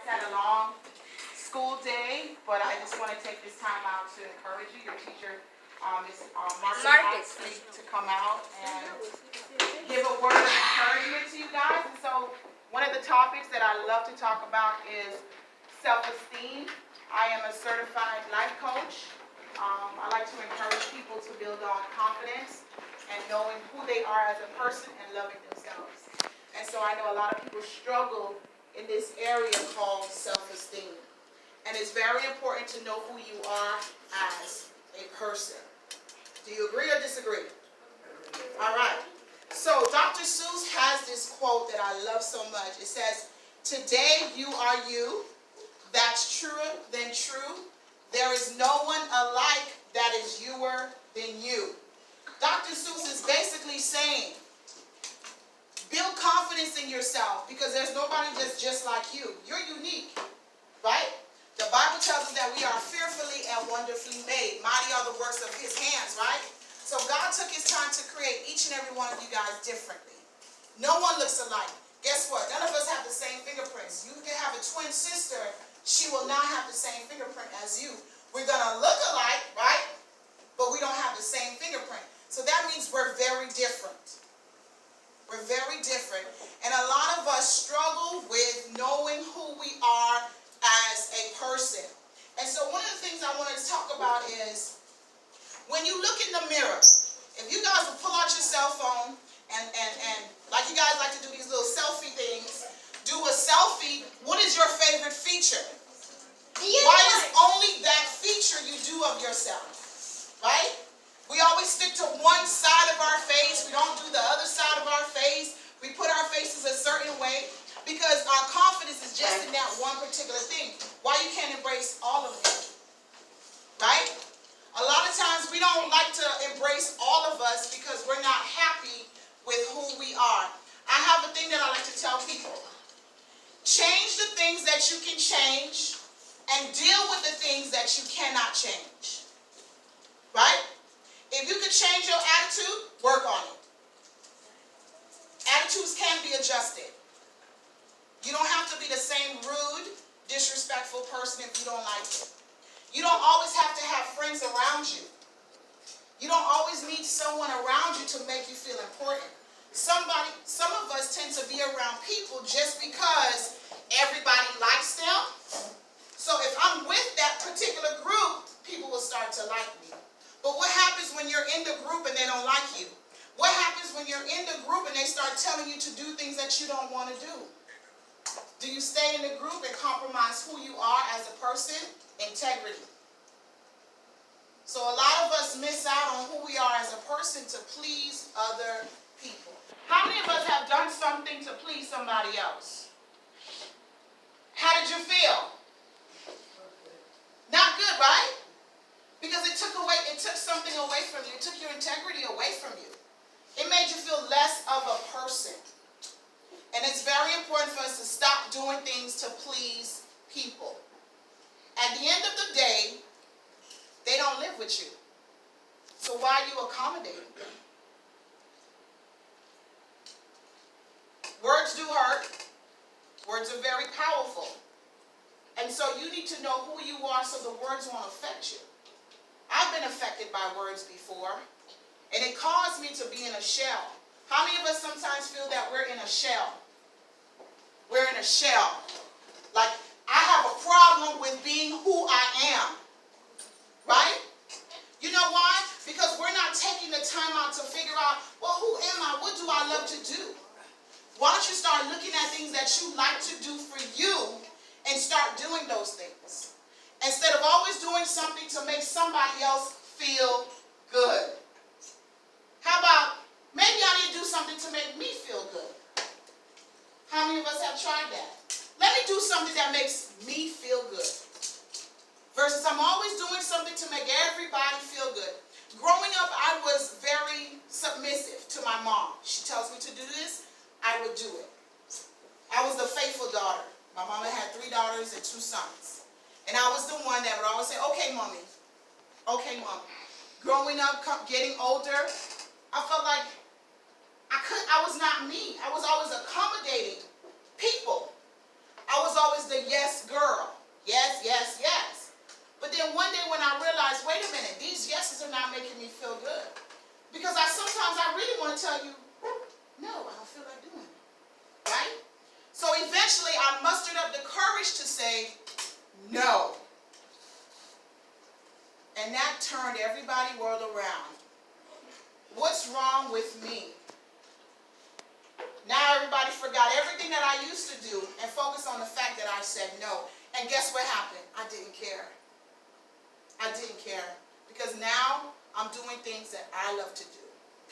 had a long school day, but I just want to take this time out to encourage you. Your teacher, Ms. Marcus, asked me to come out and give a word of encouragement to you guys. And so one of the topics that I love to talk about is self-esteem. I am a certified life coach. I like to encourage people to build on confidence and knowing who they are as a person and loving themselves. And so I know a lot of people struggle in this area called self-esteem. And it's very important to know who you are as a person. Do you agree or disagree? All right. So Dr. Seuss has this quote that I love so much. It says, "Today you are you. That's truer than true. There is no one alike that is youer than you." Dr. Seuss is basically saying, build confidence in yourself because there's nobody that's just like you. You're unique, right? The Bible tells us that we are fearfully and wonderfully made. Mighty are the works of his hands, right? So God took his time to create each and every one of you guys differently. No one looks alike. Guess what? None of us have the same fingerprints. You can have a twin sister. She will not have the same fingerprint as you. We're going to look alike, right? But we don't have the same fingerprint. So that means we're very different. We're very different. And a lot of us struggle with knowing who we are as a person. And so one of the things I wanted to talk about is when you look in the mirror, if you guys will pull out your cell phone and like you guys like to do these little selfie things, do a selfie, what is your favorite feature? Why is only that feature you do of yourself? Right? We always stick to one side of our face. We don't do the other side of our face. We put our faces a certain way because our confidence is just in that one particular thing. Why you can't embrace all of it? Right? A lot of times we don't like to embrace all of us because we're not happy with who we are. I have a thing that I like to tell people. Change the things that you can change and deal with the things that you cannot change. Right? If you could change your attitude, work on it. Attitudes can be adjusted. You don't have to be the same rude, disrespectful person if you don't like it. You don't always have to have friends around you. You don't always need someone around you to make you feel important. Some of us tend to be around people just because everybody likes them. So if I'm with that particular group, people will start to like me. But what happens when you're in the group and they don't like you? What happens when you're in the group and they start telling you to do things that you don't want to do? Do you stay in the group and compromise who you are as a person? Integrity. So a lot of us miss out on who we are as a person to please other people. How many of us have done something to please somebody else? How did you feel? Not good, right? Because it took something away from you. It took your integrity away from you. It made you feel less of a person. And it's very important for us to stop doing things to please people. At the end of the day, they don't live with you. So why are you accommodating them? Words do hurt. Words are very powerful. And so you need to know who you are so the words won't affect you. I've been affected by words before, and it caused me to be in a shell. How many of us sometimes feel that we're in a shell? We're in a shell. Like, I have a problem with being who I am. Right? You know why? Because we're not taking the time out to figure out, well, who am I? What do I love to do? Why don't you start looking at things that you like to do for you and start doing those things? Instead of always doing something to make somebody else feel good. How about, maybe I need to do something to make me feel good. How many of us have tried that? Let me do something that makes me feel good. Versus I'm always doing something to make everybody feel good. Growing up, I was very submissive to my mom. She tells me to do this, I would do it. I was the faithful daughter. My mama had 3 daughters and 2 sons. And I was the one that would always say, okay, mommy. Okay, mommy. Growing up, getting older, I felt like I was not me. I was always accommodating people. I was always the yes the courage to say no. And that turned everybody's world around. What's wrong with me? Now everybody forgot everything that I used to do and focused on the fact that I said no. And guess what happened? I didn't care. I didn't care. Because now I'm doing things that I love to do.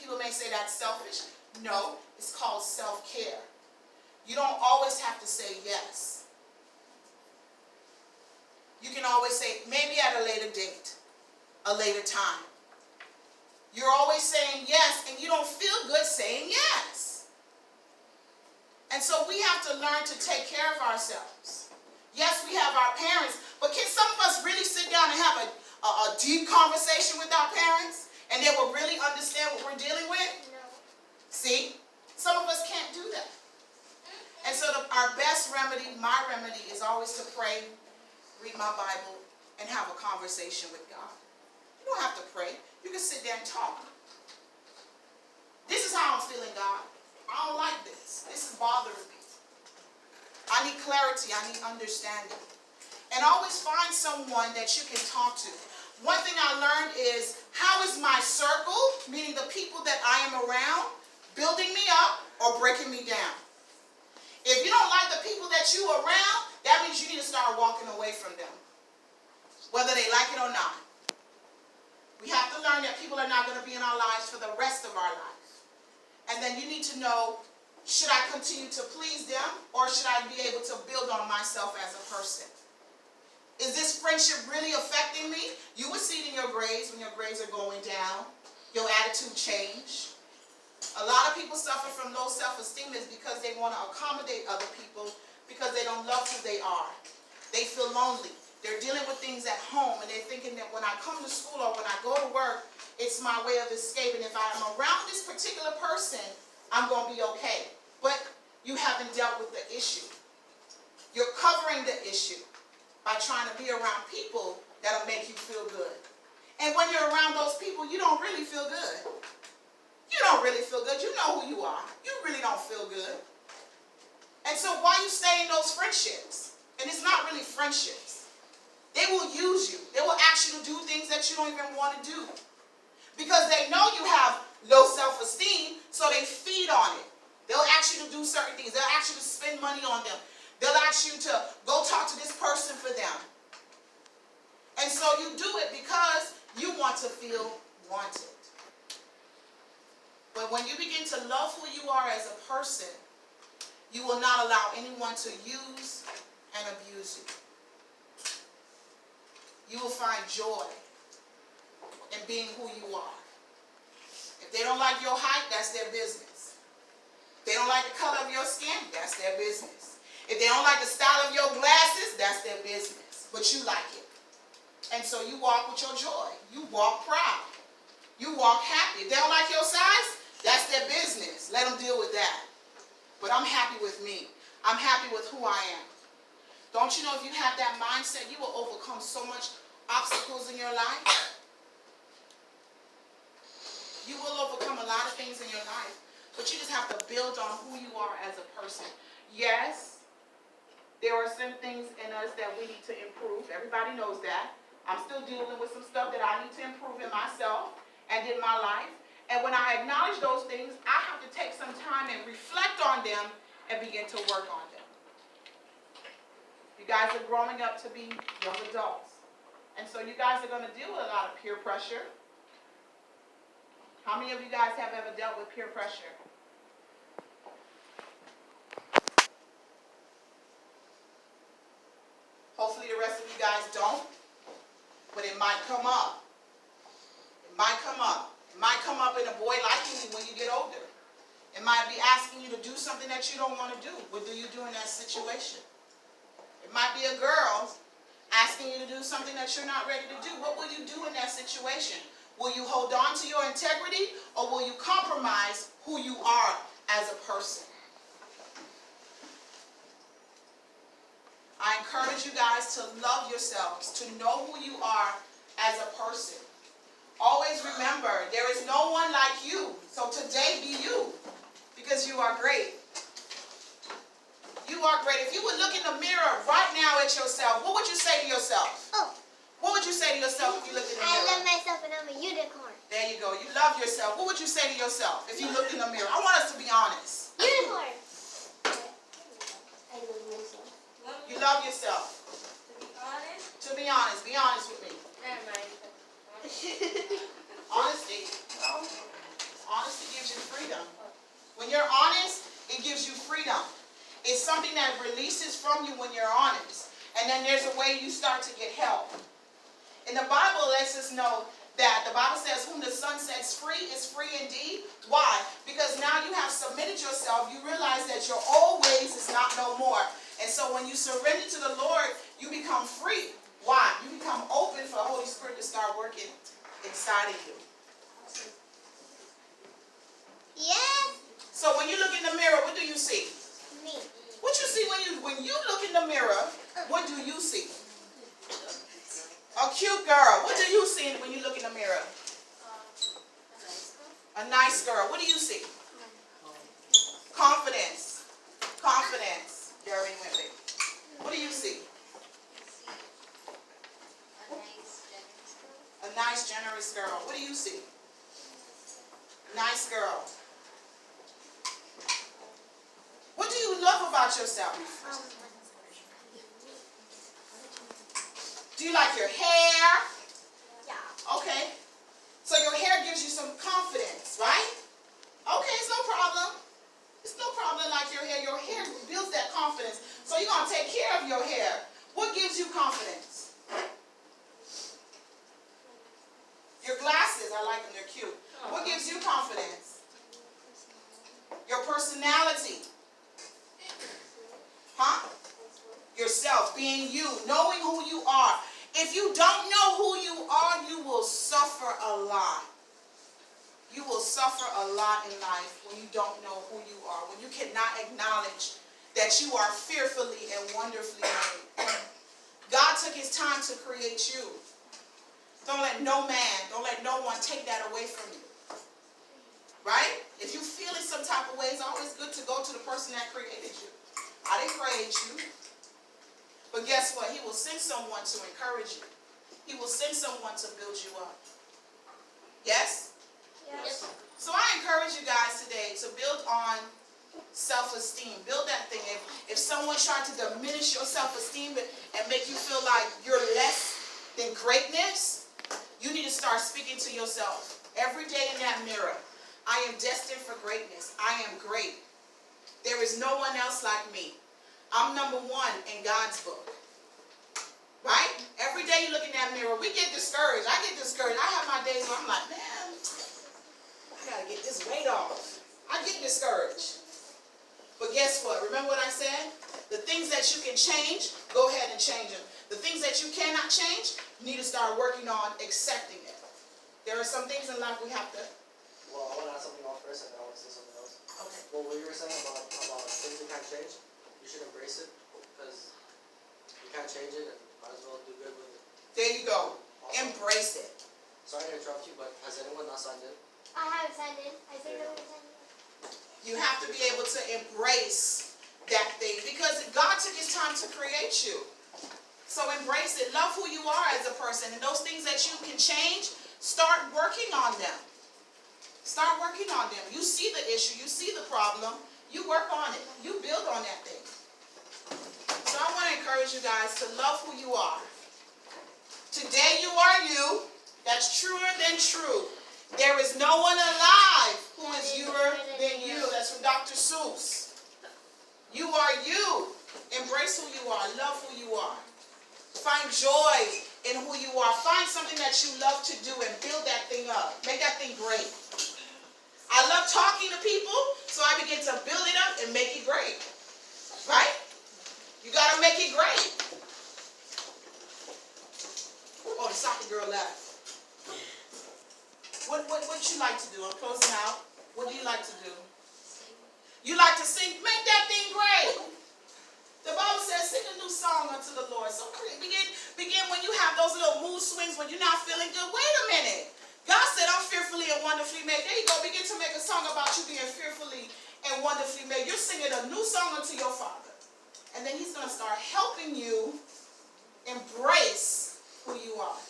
People may say that's selfish. No, it's called self-care. You don't always have to say yes. You can always say maybe at a later date, a later time. You're always saying yes, and you don't feel good saying yes. And so we have to learn to take care of ourselves. Yes, we have our parents, but can some of us really sit down and have a deep conversation with our parents, and they will really understand what we're dealing with? No. See? Some of us can't do that. And so our best remedy, my remedy, is always to pray, read my Bible, and have a conversation with God. You don't have to pray. You can sit there and talk. This is how I'm feeling, God. I don't like this. This is bothering me. I need clarity. I need understanding. And always find someone that you can talk to. One thing I learned is, how is my circle, meaning the people that I am around, building me up or breaking me down? If you don't like the people that you are around, that means you need to start walking away from them, whether they like it or not. We have to learn that people are not going to be in our lives for the rest of our life. And then you need to know, should I continue to please them, or should I be able to build on myself as a person? Is this friendship really affecting me? You will see it in your grades when your grades are going down. Your attitude change. A lot of people suffer from low self-esteem is because they want to accommodate other people because they don't love who they are. They feel lonely. They're dealing with things at home, and they're thinking that when I come to school or when I go to work, it's my way of escaping. If I'm around this particular person, I'm going to be okay. But you haven't dealt with the issue. You're covering the issue by trying to be around people that'll make you feel good. And when you're around those people, you don't really feel good. You don't really feel good. You know who you are. You really don't feel good. And so why you stay in those friendships? And it's not really friendships. They will use you. They will ask you to do things that you don't even want to do. Because they know you have low self-esteem, so they feed on it. They'll ask you to do certain things. They'll ask you to spend money on them. They'll ask you to go talk to this person for them. And so you do it because you want to feel wanted. But when you begin to love who you are as a person, you will not allow anyone to use and abuse you. You will find joy in being who you are. If they don't like your height, that's their business. If they don't like the color of your skin, that's their business. If they don't like the style of your glasses, that's their business. But you like it. And so you walk with your joy. You walk proud. You walk happy. If they don't like your size, that's their business. Let them deal with that. But I'm happy with me. I'm happy with who I am. Don't you know if you have that mindset, you will overcome so much obstacles in your life? You will overcome a lot of things in your life. But you just have to build on who you are as a person. Yes, there are some things in us that we need to improve. Everybody knows that. I'm still dealing with some stuff that I need to improve in myself and in my life. And when I acknowledge those things, I have to take some time and reflect on them and begin to work on them. You guys are growing up to be young adults. And so you guys are going to deal with a lot of peer pressure. How many of you guys have ever dealt with peer pressure? Hopefully the rest of you guys don't. But it might come up. It might come up. It might come up in a boy like you when you get older. It might be asking you to do something that you don't want to do. What do you do in that situation? It might be a girl asking you to do something that you're not ready to do. What will you do in that situation? Will you hold on to your integrity, or will you compromise who you are as a person? I encourage you guys to love yourselves, to know who you are as a person. Always remember, there is no one like you. So today be you, because you are great. You are great. If you would look in the mirror Unicorn. There you go. You love yourself. What would you say to yourself if you looked in the mirror? I want us to be honest. Unicorn. You love yourself. To be honest. Be honest with me. Never mind. Honesty. No. Honesty gives you freedom. When you're honest, it gives you freedom. It's something that releases from you when you're honest. And then there's a way you start to get help. And the Bible lets us know that the Bible says, whom the Son sets free is free indeed. Why? Because now you have submitted yourself. You realize that your old ways is not no more. And so when you surrender to the Lord, you become free. Why? You become open for the Holy Spirit to start working inside of you. Yes. So when you look in the mirror, what do you see? Me. What you see when you look in the mirror, what do you see? A cute girl. What do you see when you look in the mirror? A nice girl. What do you see? Confidence. Confidence. Jerry went there. What do you see? A nice, generous girl. What do you see? Nice girl. What do you love about yourself? Do you like your hair? Yeah. Okay. So your hair gives you some confidence, right? Okay, it's no problem. It's no problem like your hair. Your hair builds that confidence. So you're going to take care of your hair. What gives you confidence? Your glasses, I like them. They're cute. What gives you confidence? Your personality. Huh? Yourself, being you, knowing who you are. If you don't know who you are, you will suffer a lot. You will suffer a lot in life when you don't know who you are, when you cannot acknowledge that you are fearfully and wonderfully made. God took his time to create you. Don't let no man, don't let no one take that away from you. Right? If you feel it some type of way, it's always good to go to the person that created you. I didn't create you. But guess what? He will send someone to encourage you. He will send someone to build you up. Yes? Yes. So I encourage you guys today to build on self-esteem. Build that thing. If someone's trying to diminish your self-esteem and make you feel like you're less than greatness, you need to start speaking to yourself every day in that mirror. I am destined for greatness. I am great. There is no one else like me. I'm number one in God's book. Right? Every day you look in that mirror, we get discouraged. I get discouraged. I have my days where I'm like, man, I got to get this weight off. I get discouraged. But guess what? Remember what I said? The things that you can change, go ahead and change them. The things that you cannot change, you need to start working on accepting it. There are some things in life we have to... Well, I want to add something off first, and then I want to say something else. Okay. Well, what you were saying about things you can't change, you should embrace it, because you can't change it, and might as well do good with it. There you go. Also, Embrace it. sorry to interrupt you, but has anyone not signed in? I haven't signed in. I think I haven't signed in. You have to be able to embrace that thing because God took his time to create you. So embrace it. Love who you are as a person. And those things that you can change, start working on them. Start working on them. You see the issue. You see the problem. You work on it. You build on that thing. So I want to encourage you guys to love who you are. Today you are you. That's truer than true. There is no one alive who is youer than you. That's from Dr. Seuss. You are you. Embrace who you are. Love who you are. Find joy in who you are. Find something that you love to do and build that thing up. Make that thing great. I love talking to people, so I begin to build it up and make it great. Right? You got to make it great. Oh, the soccer girl left. What you like to do? I'm closing out. What do you like to do? You like to sing? Make that thing great. The Bible says, sing a new song unto the Lord. So begin when you have those little mood swings when you're not feeling good. Wait a minute. God said, I'm fearfully and wonderfully made. There you go. Begin to make a song about you being fearfully and wonderfully made. You're singing a new song unto your Father. And then he's going to start helping you embrace who you are.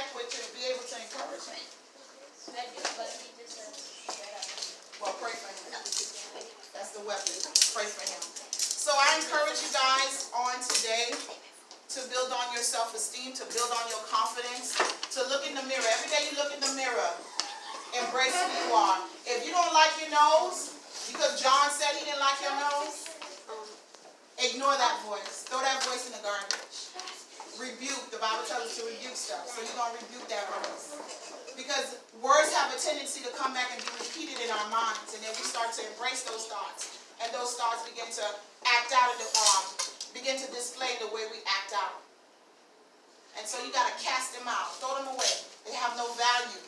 connect with to be able to encourage him? Well, pray for him. That's the weapon. Pray for him. So I encourage you guys on today to build on your self-esteem, to build on your confidence, to look in the mirror. Every day you look in the mirror, embrace who you are. If you don't like your nose, because John said he didn't like your nose, ignore that voice. Throw that voice in the garbage. Rebuke. The Bible tells us to rebuke stuff. So you're going to rebuke that voice. Because words have a tendency to come back and be repeated in our minds. And then we start to embrace those thoughts. And those thoughts begin to act out, begin to display the way we act out. And so you got to cast them out. Throw them away. They have no value.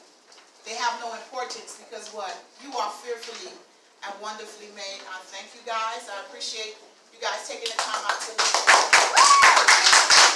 They have no importance because what? You are fearfully and wonderfully made. I thank you guys. I appreciate you guys taking the time out to listen.